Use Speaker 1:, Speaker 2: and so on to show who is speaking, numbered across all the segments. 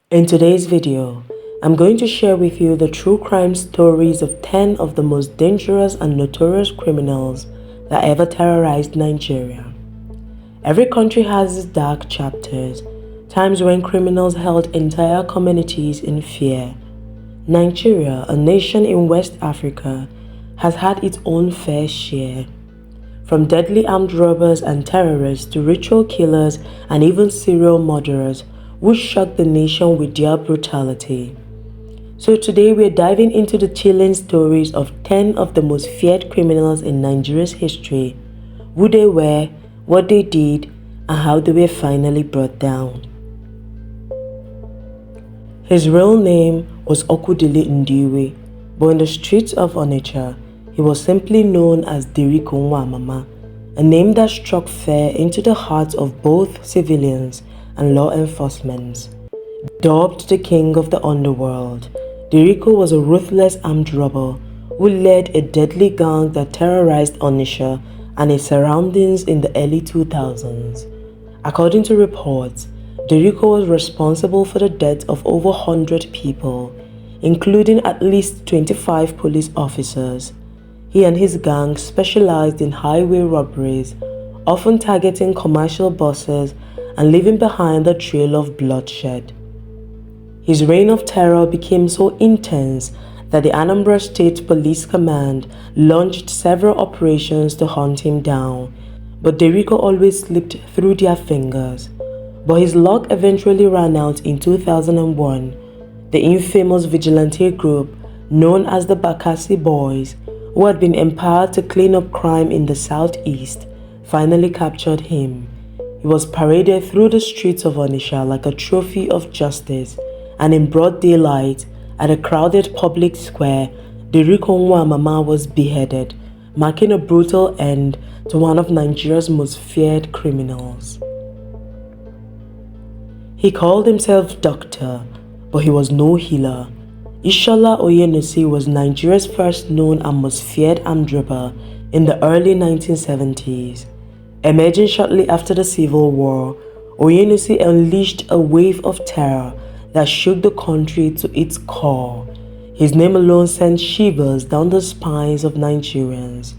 Speaker 1: In today's video, I'm going to share with you the true crime stories of 10 of the most dangerous and notorious criminals that ever terrorized Nigeria. Every country has its dark chapters, times when criminals held entire communities in fear. Nigeria, a nation in West Africa, has had its own fair share. From deadly armed robbers and terrorists to ritual killers and even serial murderers who shocked the nation with their brutality. So today we're diving into the chilling stories of 10 of the most feared criminals in Nigeria's history, who they were, what they did, and how they were finally brought down. His real name was Okudili Ndiwe, but in the streets of Onitsha, he was simply known as Derico Nwamama, a name that struck fear into the hearts of both civilians and law enforcement. Dubbed the king of the underworld, Derico was a ruthless armed robber who led a deadly gang that terrorized Onitsha and its surroundings in the early 2000s. According to reports, Derico was responsible for the death of over 100 people, including at least 25 police officers. He and his gang specialized in highway robberies, often targeting commercial buses and leaving behind a trail of bloodshed. His reign of terror became so intense that the Anambra State Police Command launched several operations to hunt him down, but Derico always slipped through their fingers. But his luck eventually ran out in 2001. The infamous vigilante group known as the Bakassi Boys, who had been empowered to clean up crime in the southeast, finally captured him. He was paraded through the streets of Onitsha like a trophy of justice, and in broad daylight, at a crowded public square, Derico Nwamama was beheaded, marking a brutal end to one of Nigeria's most feared criminals. He called himself doctor, but he was no healer. Ishola Oyenusi was Nigeria's first known and most feared armed robber in the early 1970s. Emerging shortly after the Civil War, Oyenusi unleashed a wave of terror that shook the country to its core. His name alone sent shivers down the spines of Nigerians.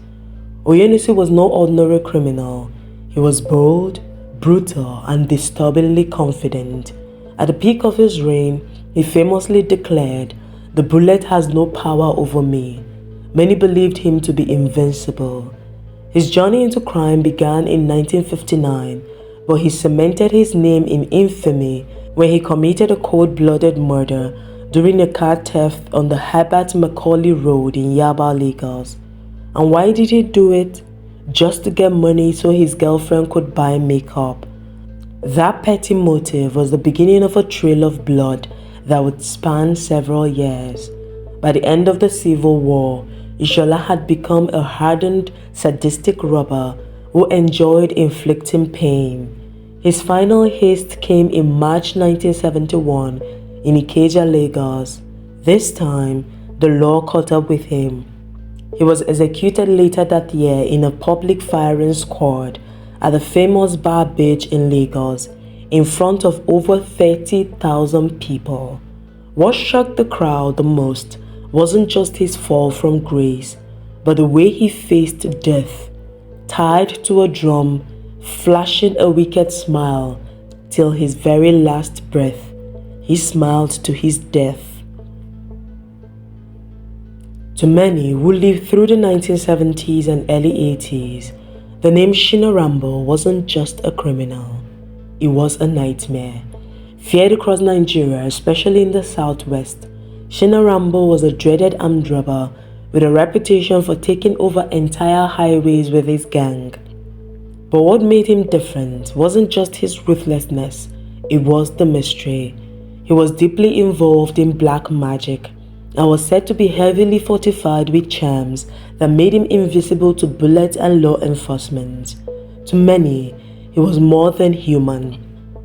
Speaker 1: Oyenusi was no ordinary criminal. He was bold, brutal, and disturbingly confident. At the peak of his reign, he famously declared, "The bullet has no power over me." Many believed him to be invincible. His journey into crime began in 1959, but he cemented his name in infamy when he committed a cold-blooded murder during a car theft on the Herbert Macaulay Road in Yaba, Lagos. And why did he do it? Just to get money so his girlfriend could buy makeup. That petty motive was the beginning of a trail of blood that would span several years. By the end of the Civil War, Ishola had become a hardened, sadistic robber who enjoyed inflicting pain. His final haste came in March 1971 in Ikeja, Lagos. This time, the law caught up with him. He was executed later that year in a public firing squad at the famous Bar Beach in Lagos in front of over 30,000 people. What shocked the crowd the most wasn't just his fall from grace, but the way he faced death, tied to a drum, flashing a wicked smile till his very last breath. He smiled to his death. To many who lived through the 1970s and early 80s, the name Shina Rambo wasn't just a criminal. It was a nightmare. Feared across Nigeria, especially in the southwest, Shina Rambo was a dreaded armed robber with a reputation for taking over entire highways with his gang. But what made him different wasn't just his ruthlessness, it was the mystery. He was deeply involved in black magic and was said to be heavily fortified with charms that made him invisible to bullets and law enforcement. To many, he was more than human.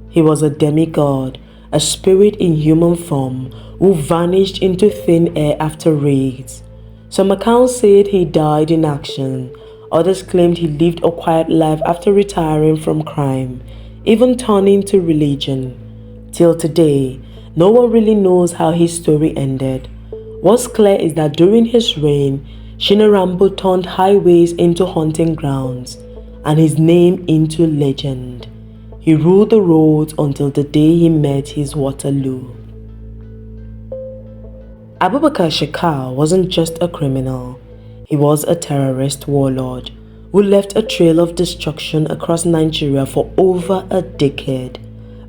Speaker 1: He was a demigod, a spirit in human form who vanished into thin air after raids. Some accounts said he died in action. Others claimed he lived a quiet life after retiring from crime, even turning to religion. Till today, No one really knows how his story ended. What's clear is that during his reign, Shinarambo turned highways into hunting grounds and his name into legend. He ruled the roads until the day he met his Waterloo. Abubakar Shekau wasn't just a criminal, he was a terrorist warlord who left a trail of destruction across Nigeria for over a decade.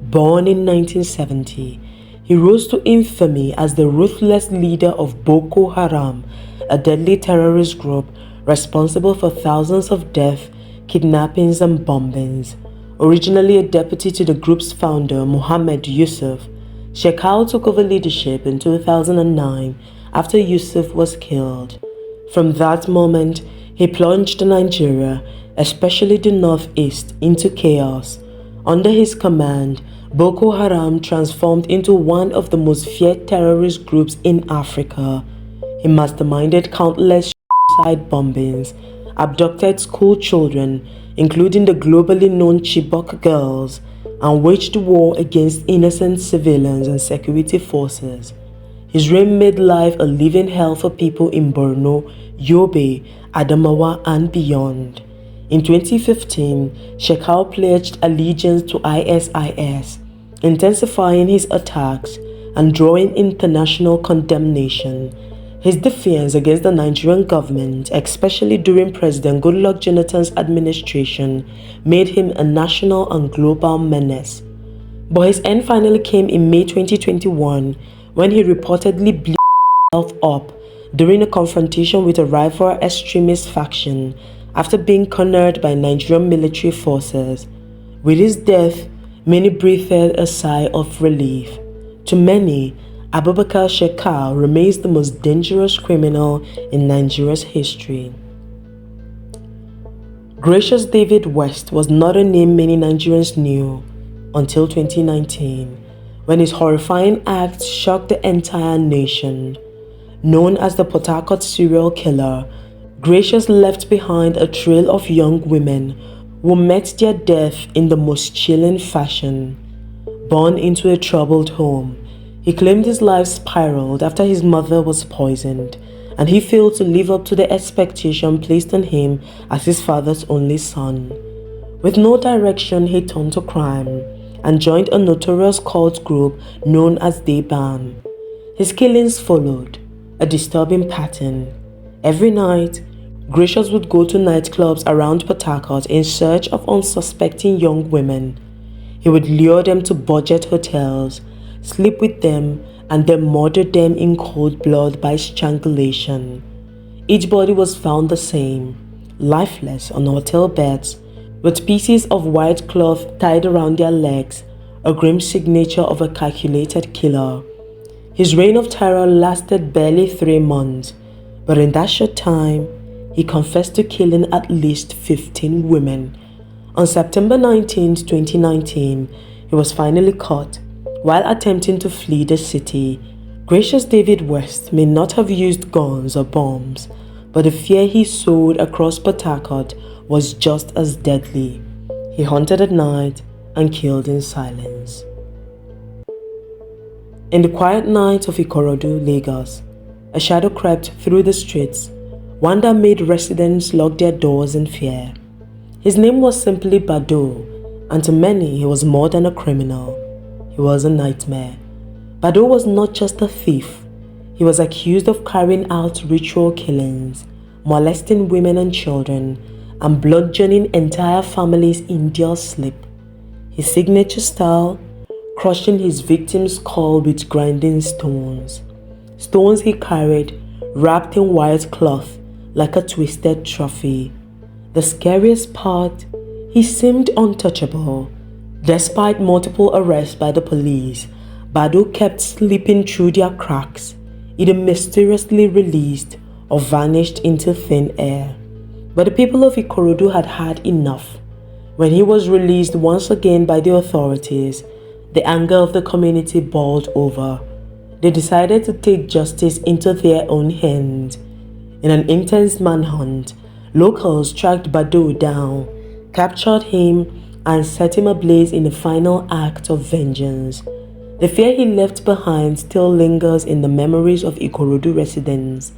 Speaker 1: Born in 1970, he rose to infamy as the ruthless leader of Boko Haram, a deadly terrorist group responsible for thousands of deaths, kidnappings and bombings. Originally a deputy to the group's founder, Mohammed Yusuf, Shekau took over leadership in 2009 after Yusuf was killed. From that moment, he plunged Nigeria, especially the northeast, into chaos. Under his command, Boko Haram transformed into one of the most feared terrorist groups in Africa. He masterminded countless suicide bombings, abducted school children, including the globally known Chibok girls, and waged war against innocent civilians and security forces. His reign made life a living hell for people in Borno, Yobe, Adamawa, and beyond. In 2015, Shekau pledged allegiance to ISIS, intensifying his attacks and drawing international condemnation. His defiance against the Nigerian government, especially during President Goodluck Jonathan's administration, made him a national and global menace. But his end finally came in May 2021 when he reportedly blew himself up during a confrontation with a rival extremist faction after being cornered by Nigerian military forces. With his death, many breathed a sigh of relief. To many, Abubakar Shekau remains the most dangerous criminal in Nigeria's history. Gracious David West was not a name many Nigerians knew until 2019, when his horrifying acts shocked the entire nation. Known as the Port Harcourt serial killer, Gracious left behind a trail of young women who met their death in the most chilling fashion. Born into a troubled home, he claimed his life spiraled after his mother was poisoned, and he failed to live up to the expectation placed on him as his father's only son. With no direction, he turned to crime and joined a notorious cult group known as Deban. His killings followed a disturbing pattern. Every night, Gracious would go to nightclubs around Port Harcourt in search of unsuspecting young women. He would lure them to budget hotels, sleep with them, and then murder them in cold blood by strangulation. Each body was found the same, lifeless on hotel beds, with pieces of white cloth tied around their legs, a grim signature of a calculated killer. His reign of terror lasted barely 3 months, but in that short time, he confessed to killing at least 15 women. On September 19, 2019, he was finally caught while attempting to flee the city. Gracious David West may not have used guns or bombs, but the fear he sowed across Port Harcourt was just as deadly. He hunted at night and killed in silence. In the quiet night of Ikorodu, Lagos, a shadow crept through the streets, one that made residents lock their doors in fear. His name was simply Bado, and to many he was more than a criminal. He was a nightmare. Bado was not just a thief. He was accused of carrying out ritual killings, molesting women and children, and bludgeoning entire families in their sleep. His signature style, crushing his victim's skull with grinding stones. Stones he carried, wrapped in white cloth, like a twisted trophy. The scariest part, he seemed untouchable. Despite multiple arrests by the police, Bado kept slipping through their cracks, either mysteriously released or vanished into thin air. But the people of Ikorodu had had enough. When he was released once again by the authorities, the anger of the community boiled over. They decided to take justice into their own hands. In an intense manhunt, locals tracked Bado down, captured him, and set him ablaze in a final act of vengeance. The fear he left behind still lingers in the memories of Ikorodu residents,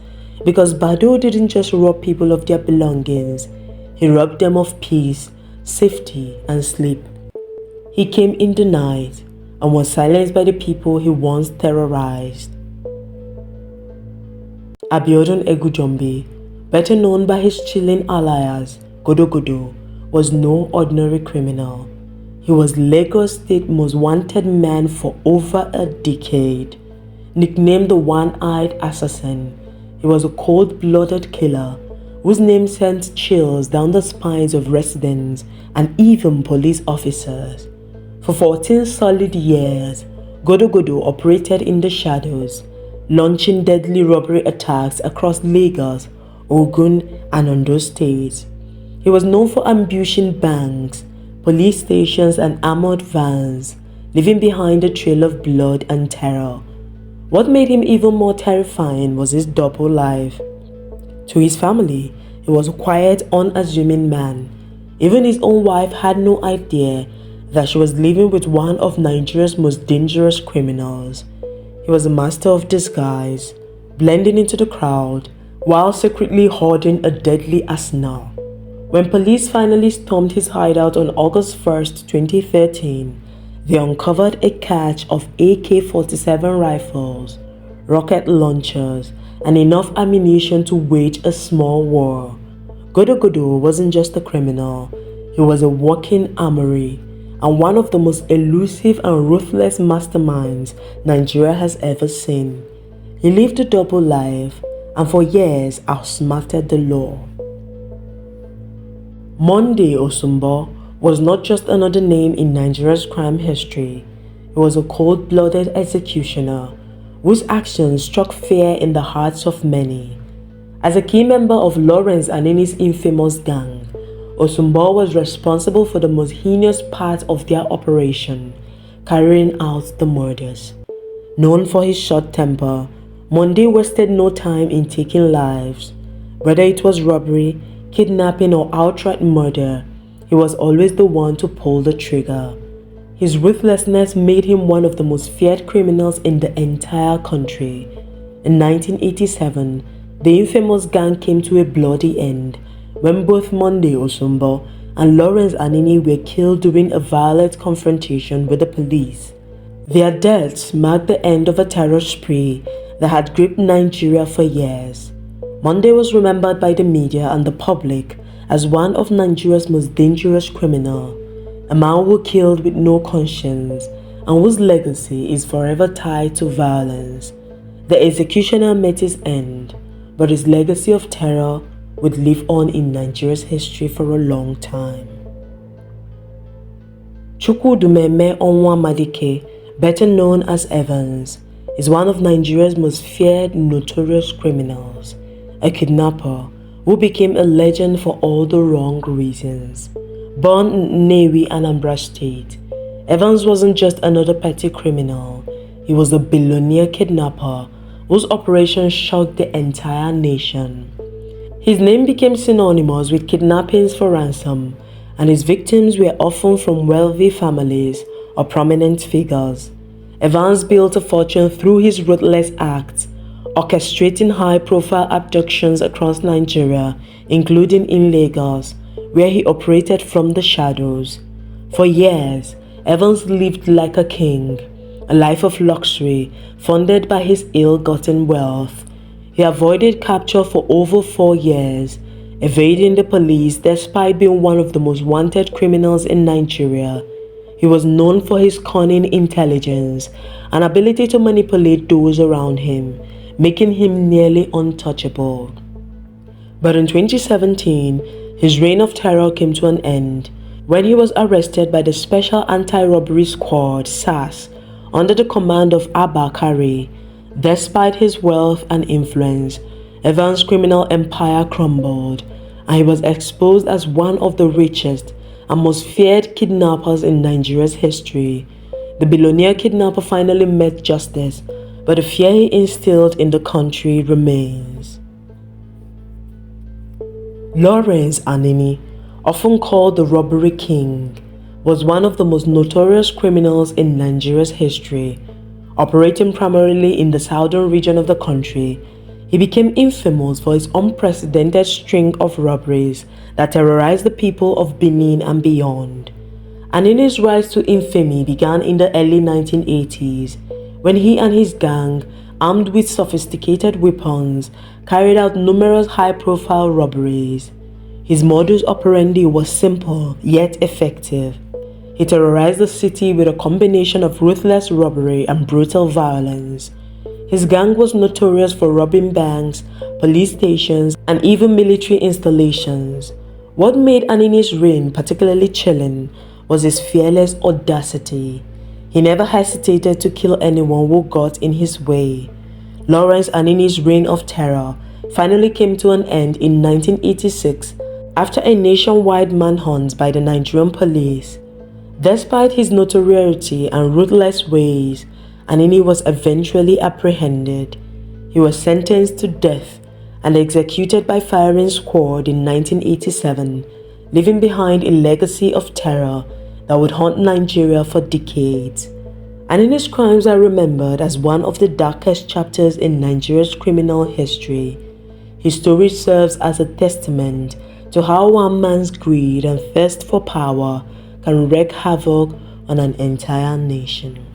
Speaker 1: because Bado didn't just rob people of their belongings, he robbed them of peace, safety, and sleep. He came in the night and was silenced by the people he once terrorized. Abiodun Egujombi, better known by his chilling alias Godo, was no ordinary criminal. He was Lagos State's most wanted man for over a decade. Nicknamed the One-Eyed Assassin, he was a cold-blooded killer whose name sent chills down the spines of residents and even police officers. For 14 solid years, Godo operated in the shadows, launching deadly robbery attacks across Lagos, Ogun, and Ondo states. He was known for ambushing banks, police stations, and armored vans, leaving behind a trail of blood and terror. What made him even more terrifying was his double life. To his family, he was a quiet, unassuming man. Even his own wife had no idea that she was living with one of Nigeria's most dangerous criminals. He was a master of disguise, blending into the crowd while secretly hoarding a deadly arsenal. When police finally stormed his hideout on August 1st, 2013, they uncovered a cache of AK-47 rifles, rocket launchers, and enough ammunition to wage a small war. Godo wasn't just a criminal, he was a walking armory, and one of the most elusive and ruthless masterminds Nigeria has ever seen. He lived a double life and for years outsmarted the law. Monday Osumbo was not just another name in Nigeria's crime history. He was a cold-blooded executioner whose actions struck fear in the hearts of many. As a key member of Lawrence Anini's infamous gang, Osumbo was responsible for the most heinous part of their operation, carrying out the murders. Known for his short temper, Monday wasted no time in taking lives. Whether it was robbery, kidnapping, or outright murder, he was always the one to pull the trigger. His ruthlessness made him one of the most feared criminals in the entire country. In 1987, the infamous gang came to a bloody end when both Monday Osumbo and Lawrence Anini were killed during a violent confrontation with the police. Their deaths marked the end of a terror spree that had gripped Nigeria for years. Monday was remembered by the media and the public as one of Nigeria's most dangerous criminals, a man who killed with no conscience and whose legacy is forever tied to violence. The executioner met his end, but his legacy of terror would live on in Nigeria's history for a long time. Derico Nwamama, better known as Evans, is one of Nigeria's most feared notorious criminals, a kidnapper who became a legend for all the wrong reasons. Born in Nnewi, Anambra State, Evans wasn't just another petty criminal. He was a billionaire kidnapper whose operation shocked the entire nation. His name became synonymous with kidnappings for ransom, and his victims were often from wealthy families or prominent figures. Evans built a fortune through his ruthless acts, orchestrating high-profile abductions across Nigeria, including in Lagos, where he operated from the shadows. For years, Evans lived like a king, a life of luxury funded by his ill-gotten wealth. He avoided capture for over 4 years, evading the police despite being one of the most wanted criminals in Nigeria. He was known for his cunning intelligence and ability to manipulate those around him, making him nearly untouchable. But in 2017, his reign of terror came to an end when he was arrested by the Special Anti-Robbery Squad (SAS) under the command of Abba Kari. Despite his wealth and influence, Evans' criminal empire crumbled, and he was exposed as one of the richest and most feared kidnappers in Nigeria's history. The billionaire kidnapper finally met justice, but the fear he instilled in the country remains. Lawrence Anini, often called the Robbery King, was one of the most notorious criminals in Nigeria's history. Operating primarily in the southern region of the country, he became infamous for his unprecedented string of robberies that terrorized the people of Benin and beyond. Anini's rise to infamy began in the early 1980s when he and his gang, armed with sophisticated weapons, carried out numerous high-profile robberies. His modus operandi was simple yet effective. He terrorized the city with a combination of ruthless robbery and brutal violence. His gang was notorious for robbing banks, police stations, and even military installations. What made Anini's reign particularly chilling was his fearless audacity. He never hesitated to kill anyone who got in his way. Lawrence Anini's reign of terror finally came to an end in 1986 after a nationwide manhunt by the Nigerian police. Despite his notoriety and ruthless ways, Anini was eventually apprehended. He was sentenced to death and executed by firing squad in 1987, leaving behind a legacy of terror that would haunt Nigeria for decades. Anini's crimes are remembered as one of the darkest chapters in Nigeria's criminal history. His story serves as a testament to how one man's greed and thirst for power can wreak havoc on an entire nation.